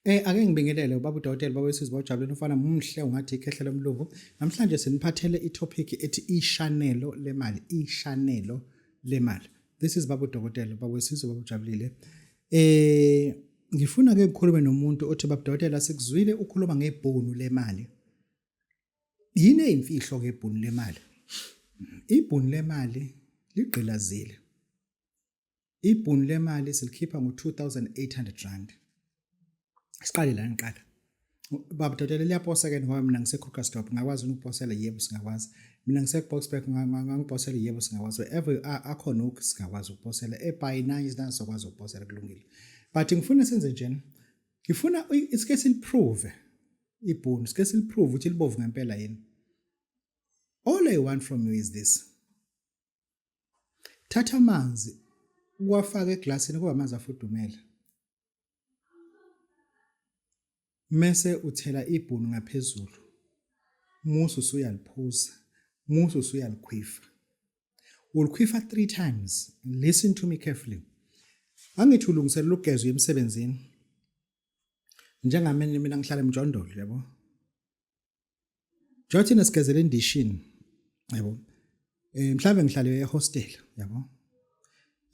Ake ngibingelele ubaba udokotela baba wesizwe bawujabuleni ufana muhle ungathi ikhehla lomlungu. Namhlanje siniphathele itopic ethi ishanelo lemali, ishanelo lemali. This is baba udokotela baba wesizwe bawujabulile. Ngifuna ke ukukhuluma nomuntu othi baba udokotela sikuzwile ukhuluma ngebhunu lemali. Yini imfihlo ke ibhunu lemali? Ibhunu lemali ligqilazile. Ibhunu lemali silikhipha ngo-2,800 rand. Siqale la ngiqala. Baba Dotela liyaposa ke ngoba mina ngise-Krugersdorp ngakwazi ukuposela yebo singakwazi. Mina ngise-Boksburg ngangiposela yebo singakwazi. Wherever akhona singakwazi ukuposela. eBayina isizokwazi ukuposela kulungile. But ngifuna senze njena. Ngifuna isike siliprove ibhunu, sike siliprove ukuthi libovu ngempela yini. All I want from you is this. Thatha amanzi uwafaka eglasini kuba amanzi afudumele. Mese uthela ibhunu ngaphezulu. Musu usuyaliphuza. Musu usuyalikhwifa. Ulikhwifa 3 times. Listen to me carefully. Angithi ulungiselela ukugezwa emsebenzini. Njengamanje mina ngihlala eMjondolo, yabo. Jothi nesigezela endishini, yabo. Mhlawumbe ngihlala ehostel, yabo.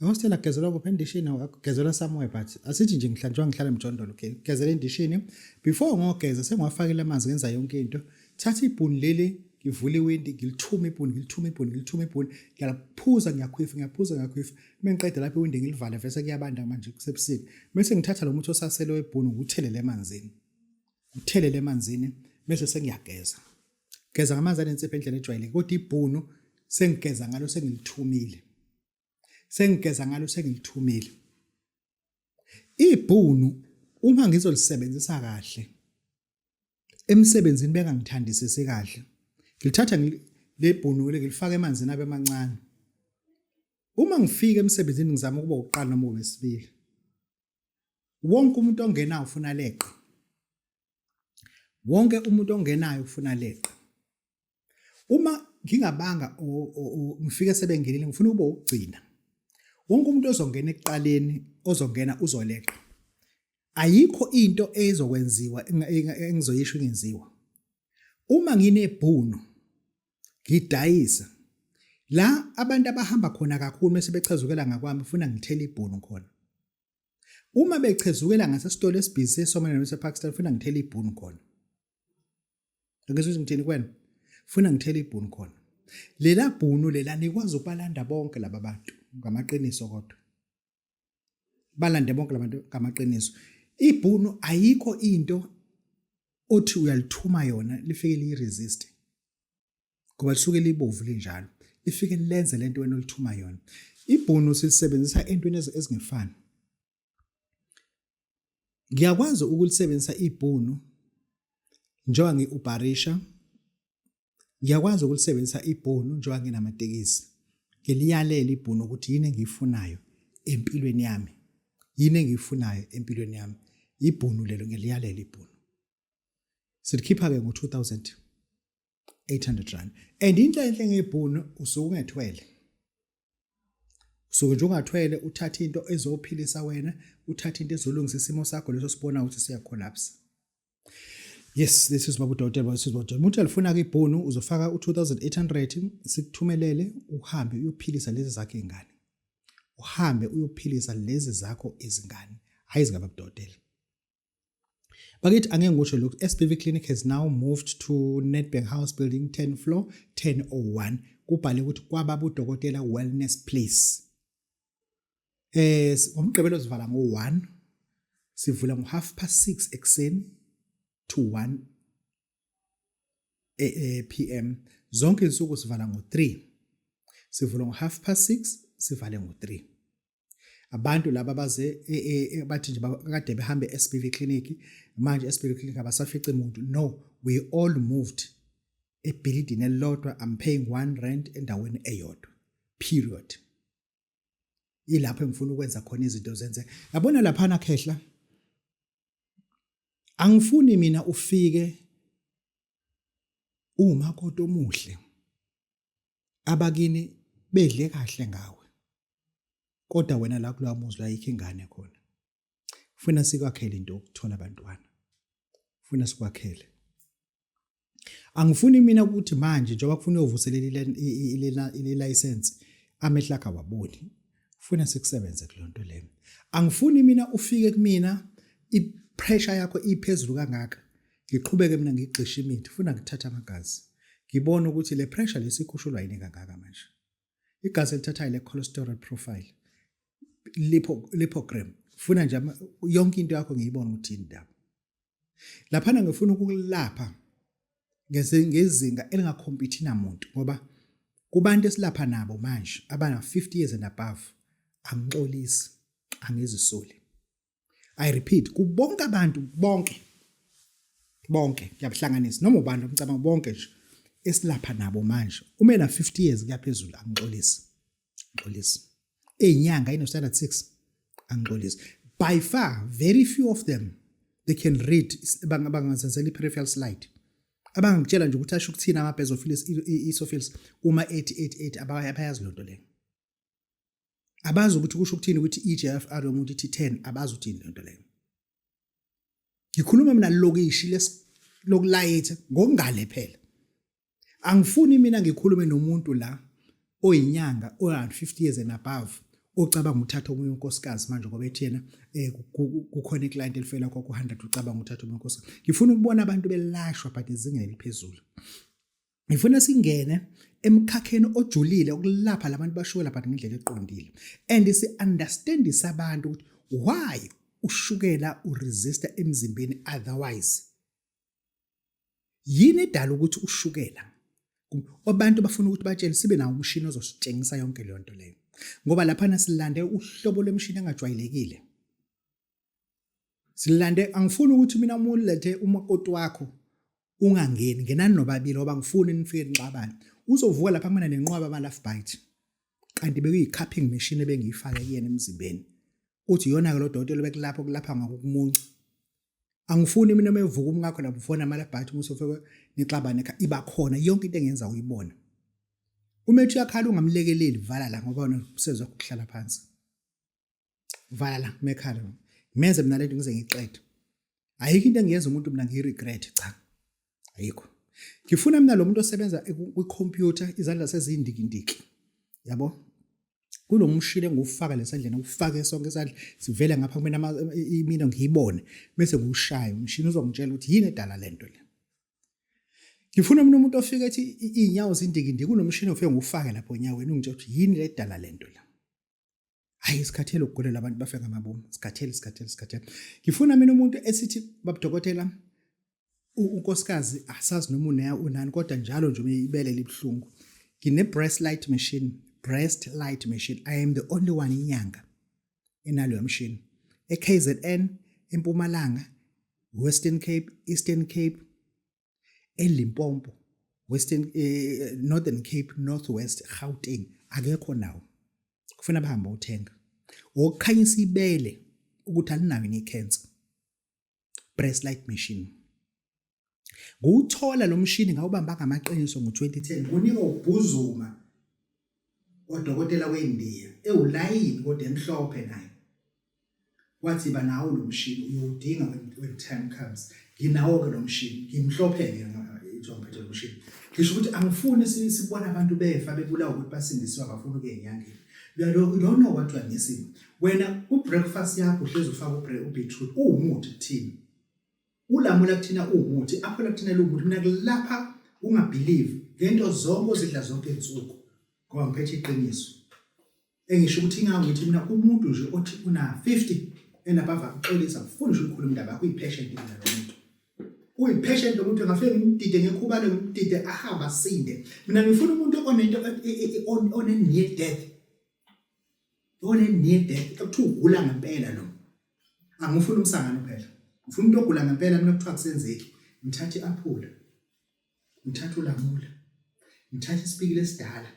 Ehostel akugezelwa kuphi endishini akugezelwa somewhere but asithi nje ngihlala eMjondolo, okay. Gezela endishini before ngogeza sengiwafakile amanzi ngenza yonke into. Thatha ibhunu leli ngivula iwindi ngilithuma ibhunu ngiyaphuza ngiyakhwifa mengiqeda lapho iwindi ngilivale bese kuyabanda manje kusebusika bese ngithatha lo muthi osasele webhunu nguthelele emanzini bese sengiyageza ngamanzi anensipho endlela ejwayelekile kodwa ibhunu sengigeza ngalo sengilithumile ibhunu uma ngizolisebenzisa kahle emsebenzini beka ngithandisise kahle ngilithatha lebhunu ngilifaka emanzini abe mancane uma ngifika emsebenzini ngizama ukuba uqala noma wesibili wonke umuntu ongenayo ufuna leqa uma ngingabanga ngifike sebengenile ngifuna ukuba ukugcina wonke umuntu ozongena ekuqaleni ozongena uzoleqa ayikho into ezokwenziwa engizoyisho ingenziwa uma nginebhunu ngidayisa la abantu abahamba khona kakhulu mase bechezukela ngakwami ufuna ngithele ibhunu khona uma bechezukela ngasesitolo esibhizi esomana nasePakistan ufuna ngithele ibhunu khona ngizwe ngithini kwena ufuna ngithele ibhunu khona lela bhunu lela nikwazi ukubalanda bonke laba bantu ngamaqiniso kodwa balande bonke labantu ngamaqiniso ibhunu ayikho into othi uyalithuma yona lifike liresist ngoba lisuke libovu linjalo lifike lenze lento wena olithuma yona ibhunu silisebenzisa entweni ezingefani ngiyakwazi ukulisebenzisa ibhunu njengoba ngiuberisha ngiyakwazi ukulisebenzisa ibhunu njengoba nginamatekisi ngiliyalela ibhunu ukuthi yini engiyifunayo empilweni yami ibhunu lelo ngiliyalela ibhunu silikhipha ke ngo-2,800 rand and into enhle ngebhunu usuke ungethwele nje ungathwele uthatha into ezophilisa wena uthatha into ezolungisa isimo sakho leso sibona ukuthi siya collapse. Yes, this is baba udokotela umuntu alifuna ke ibhunu uzofaka u2,800 sikuthumelele uhambe uyophilisa lezi zakho izingane hayi zingaba udokotela. Bakithi angeke ngisho lokho SBV Clinic has now moved to Nedbank House Building 10 floor 1001 kubhale ukuthi kwababa udokotela wellness place. Ngomgqibelo sivala ngo1 sivula ngo6:30 ekseni to 1 PM zonke izinsuku sivala ngo3 sivula ngo6:30 sivale ngo3 abantu laba baze bathi nje kade behambe eSBV Clinic manje eSBV Clinic abasafice umuntu no we all moved ebuilding elilodwa I'm paying 1 rand endaweni eyodwa period ilapho engifuna ukwenza khona izinto zenze yabona lapha na khehla angifuni mina ufike umakoti omuhle abakini bedle kahle ngawe kodwa wena la kulowa muzi la yikho ingane khona ufuna sikwakhele into yokuthola abantwana, ufuna sikwakhele. Angifuni mina ukuthi manje njengoba kufuna uyovuselela ile license amehla akhe awaboni, ufuna sikusebenze kulonto leyo. Angifuni mina ufike kumina ipressure yakho iphezulu kangaka ngiqhubeke mina ngigxisha imithi, ufuna ngithatha amagazi ngibone ukuthi le pressure lesikhushulwa yini kangaka manje. Igazi elithathayo le cholesterol profile, lipogram, ufuna nje yonke into yakho ngiyibona ukuthi indaba. Laphana ngifuna ukulapha ngezinga elingakhompete namuntu, ngoba kubantu esilapha nabo manje abana 50 years and above angixolisi, angizisoli. I repeat, kubonke abantu bonke ngiyabhlanganisa noma ubani umcabanga bonke nje esilapha nabo manje uma ena 50 years kuyaphezulu angixolisi, ngixolisi. Enyanga ino standard 6 angixolisi. By far very few of them they can read bangazenzela i-peripheral slide. Abangitshela nje ukuthi asho ukuthina ama-basophils eosinophils uma 88 abayazi lonto leyo. Abazi ukuthi kusho ukuthini ukuthi eGFR yomuntu ithi 10, abazi ukuthi lonto leyo. Ngikhuluma mina lokishi lokulayethe ngokungale phela. Angifuni mina ngikhulume nomuntu la oyinyanga o-around 50 years and above ocabanga uthatha omunye unkosikazi manje ngoba ethi yena kukhona iclient elifela kwakho 100 ucabanga uthatha omunye unkosikazi. Ngifuna ukubona abantu belashwa but ezingeni eliphezulu. Ngifuna singene emkhakheni ojulile okulapha labantu bashwela but ngendlela eqondile, and si understand isabantu ukuthi why ushukela uresista emzimbeni otherwise. Yini edala ukuthi ushukela? Abantu bafuna ukuthi batshele sibe nawo umshini ozositshengisa yonke le nto leyo. Ngoba lapha silande uhlobo lwemshini engajwayelekile. Silande, angifuni ukuthi mina umulethe umakoti wakho ungangeni ngenani nobabili ngoba ngifuni nifike nixabane. Uzovuka lapha kumina nenqwaba ama-laugh bite. Kanti bekuyi-cupping machine ebengiyifaka kuyena emzimbeni. Uthi yona ke lo dokotela bekulapha kulapha ngokumunca. Angifuni mina mevuka umngakho lapho ufona ama-laugh bite ukuthi ufike nixabane iba khona yonke into engenza uyibona. Uma ethi yakhala ungamlekeleli vala la ngoba wena usezwe ukuhlala phansi. Vala la mekhala. Menze mina lento ngize ngiqede. Ayikho into engiyenza umuntu mina ngiregret cha. Ayikho. Ngifuna mina lo muntu osebenza kwi-computer izandla sezindikindiki. Yabo? Kulo mshini engufaka lesandleni ufake sonke isandla sivele ngapha kumina imino ngiyibone bese ngiushaya umshini uzongitshela ukuthi yini edala lento le. Ngifuna mina umuntu ofika ethi inyawo zindikindiki kunomshini ofike ngufake lapho enyaweni ungitshela ukuthi yini le edala lento le. Hayi isikhathele ukugulela abantu bafika ngamabomu, isikhathele. Ngifuna mina umuntu esithi babudokotela unkosikazi asazi noma unani kodwa njalo nje ibele libhlungu. Ngine breast light machine. I am the only one inyanga enalo machine. eKZN, eMpumalanga, Western Cape, Eastern Cape, eLimpopo, Western Northern Cape, Northwest, Gauteng akekho nawo. Kufuna bahamba uthenga. Okukhanyisa ibele ukuthi alinayo icancer. Breast light machine. Nguthola lo mshini ngawubamba ngamaqiniso ngo2010 kunika ubhuzuma odokotela weNdiya ewulayini kodwa emhlophe naye. Wathi banawo lo mshini uyodinga when time comes. Nginawo ke lo mshini ngimhlophe ke ngizophethe lo mshini. Ngisho ukuthi angifuni sibona abantu befa bebulawa ukuthi basindiswa bafuna ukuyenyangeni. You don't know what you are missing. Wena ubreakfast yakho uhlezi ufaka ubeetroot uwumuthi kuthini. Ulamula kuthina uwumuthi aphola kuthina lo muthi mina kulapha ungabelieve ngento zonke ozidla zonke insuku ngoba ngiphethe iqiniso. Engisho ukuthi ngithi mina umuntu nje othi una 50 enabava uxolisa ufuna nje ukukhuluma indaba yakho uyipatient mina lo muntu. Uyipatient lo muntu ngafike ngimdide ngekhubalo ngimdide ahamba asinde. Mina ngifuna umuntu onento one near death. Near death ukuthi ugula ngempela lo. Angifuni umsangano phela. Ngifuna umuntu ogula ngempela mina kuthiwa kusenzeki. Ngithatha iapula. Ngithatha ulamula. Ngithatha isipikile esidala.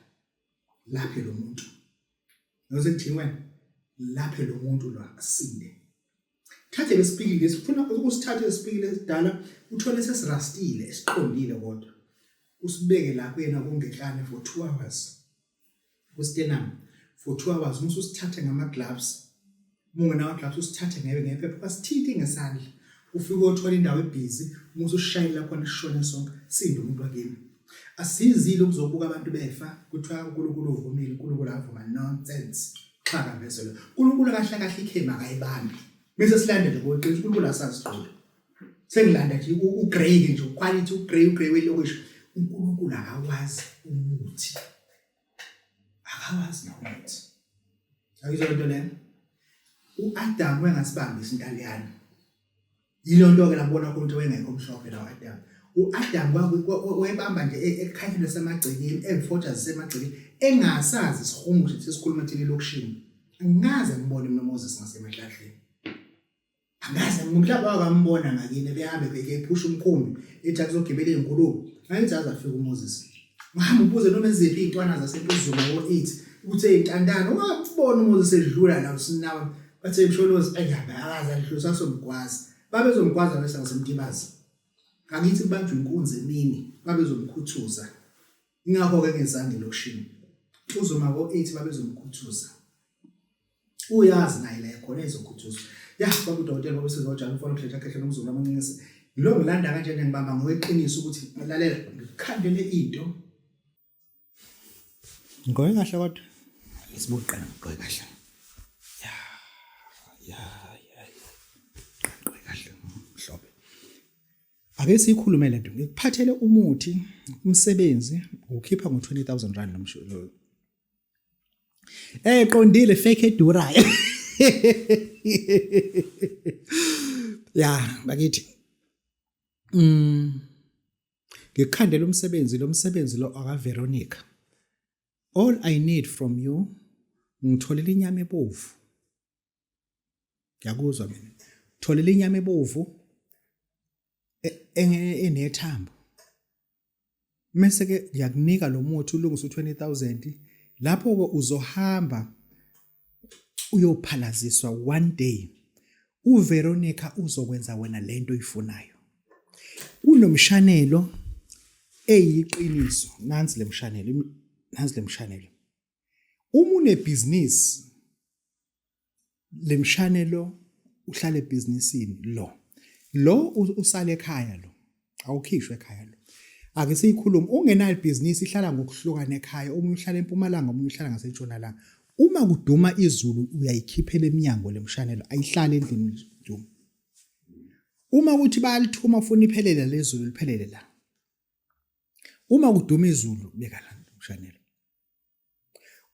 Laphe lo muntu. Noze ngithini wena? Laphe lo muntu lo asinde. Thathe lesipikile sifuna ukusithatha lesipikile esidala uthole sesirastile esiqondile kodwa. Usibeke lapho yena kungehlane for 2 hours. Ustenam for 2 hours umusuthathe ngama gloves Mungena wakho lapho usithathe ngephepha basithinti ngesandla ufike uthola indawo ebhizi umusu ushayela khona ishone sonke sinde umuntu wakini asizile ukuzobuka abantu befa kuthiwa uNkulunkulu uvumile uNkulunkulu avuma nonsense xaka vese lo uNkulunkulu kahle kahle ikhema akayibambi bese silande nje ngoqiniso uNkulunkulu asasiqola sengilanda nje ugrade nje quality ugrade welokusho uNkulunkulu akawazi umuthi akawazi nomuthi ayizonto le uAdam wengasibambi isintaliyana yilo nto ke labona ukuthi wengekho mhlophe la uAdam uAdam wayebamba nje ekhanyeni lasemagcekeni ezifotsha zisemagcekeni engasazi isihumu ukuthi sesikhuluma thini lokushini ngaze ngibone uMoses ngasemahlahleni angaze ngumhlaba wakambona ngakini behambe bekephusha umkhumbi ethi akuzogibela izinkulumo ayizazi afika uMoses ngihamba ubuze noma eziphi izintwana zasempuzulu ngo8 uthe intandana wabona uMoses edlula la usinawa bathe msholozi ayaba akaza adlusa somgwazi babezomgwaza bese ngasemtibazi angithi kubanjwe inkunzi emini babezomkhuthuza ingakho ke ngezange lokushini uzoma ngo8 babezomkhuthuza uyazi naye la khona ezokhuthuza ya babudokotela babesizojana ufuna ukuhletha kahle nomzulu amancisi lo ngilanda kanjena ngibamba ngoweqiniso ukuthi lalela ngikhandele into ngoye kahle kodwa isibuqana ngoye kahle mhlobo ake sikhulume lento ngikuphathele umuthi umsebenzi ukhipha ngo20,000 rand nomsholo qondile fake edurayo ya bakithi ngikukhandela umsebenzi lo aka Veronica all I need from you ngitholela inyama ebovu ngiyakuzwa mina tholela inyama ebovu enethambo mase ke ngiyakunika lo muthi ulungisa u20,000 lapho ke uzohamba uyophalaziswa one day uVeronica uzokwenza wena lento oyifunayo kunomshanelo eyiqiniso nansi lemshanelo uma une business lemshanelo uhlale ebusinessini lo usale ekhaya lo awukhishwe ekhaya lo ake siyikhuluma ungenayo business ihlala ngokuhlukana ekhaya omunye uhlala eMpumalanga omunye uhlala ngaseNtshonalanga uma kuduma izulu uyayikhiphela eminyango lemshanelo ayihlale endlini duma uma kuthi bayalithuma ufuna iphelele lezulu liphelele la uma kuduma izulu beka la lemshanelo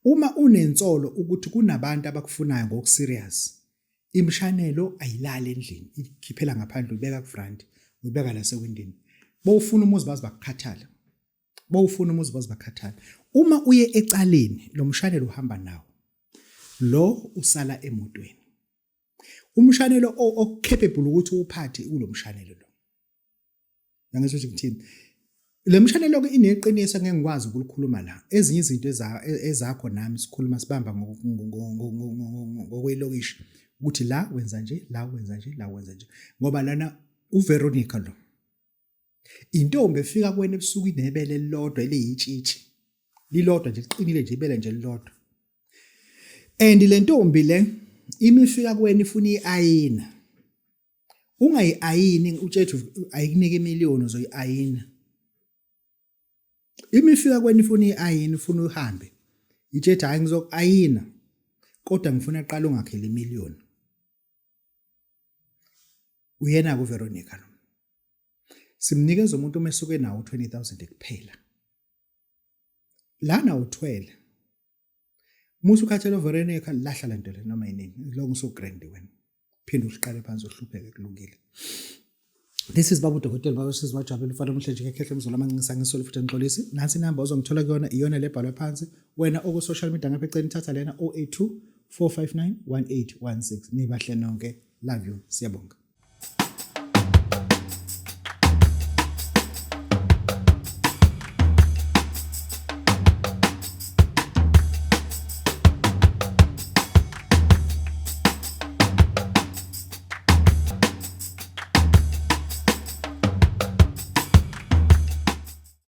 uma unensolo ukuthi kunabantu abakufunayo ngokuserious imshanelo ayilala endlini ikhiphela ngaphandle ubeka kufront ubeka la sewindini bowufuna umuzi bazi bakhathala uma uye ecaleni lo mshanelo uhamba nawo lo usala emotweni umshanelo ocapable ukuthi uphathe kulomshanelo lo yangathi ngithini le mshanelo ke ineqiniso ngeke ngikwazi ukulikhuluma la ezinye izinto ezakho nami sikhuluma sibamba ngokwelokishi ukuthi la wenza nje la wenza nje la wenza nje ngoba lana uVeronica lo intombi efika kuwena ebusuku inebele elilodwa eliyitshitshi lilodwa nje liqinile nje ibele nje lilodwa and le ntombi le imifika kuwena ifuna iayina ungayiayini utshethu ayikunike imiliyoni uzoyiayina imifika kuwena ifuna iayini ufuna uhambe itshethu hayi ngizokuayina kodwa ngifuna aqala ungakhela imiliyoni uyena kuVeronica lo simnikeza umuntu omesuke nawo 20,000 kuphela lana uthwele musu ukhathela Veronica lahla lento le noma yini lo ngiso grand wena phinde uliqale phansi uhlupheke kulungile this is babu dokotela babesizi bajabule ufana umhlenje ekhehle umzolo amancisa ngisolo futhi ngixolisi nansi inamba ozongithola kuyona iyona lebhalwe phansi wena oku social media ngapha eceleni thatha lena 082 459 1816 nibahle nonke love you siyabonga.